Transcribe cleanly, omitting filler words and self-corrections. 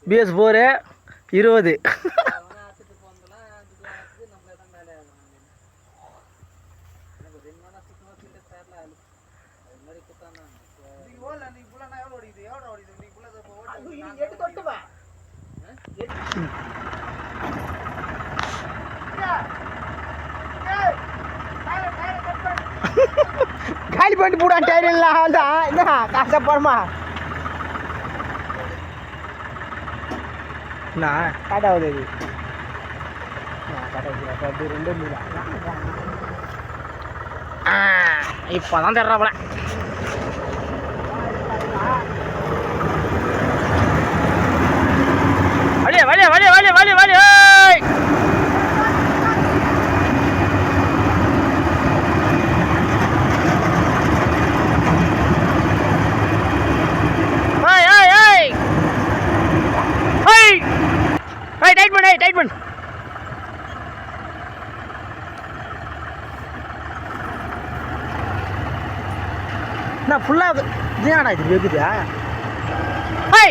BS4 20 காலி பண்ணிட்டு போடா டயர் இல்ல அதான் என்ன காசை போடுமா நான் காட்டாவது இது காட்டாவது ரெண்டு மீலா இப்போதான் தர்றாப்புல வழியா வழியா வழியா வழியா வழியா வழியா டைட் பண்ணு நான் ஃபுல்லாக இதுடா இது இருக்குதா ஹை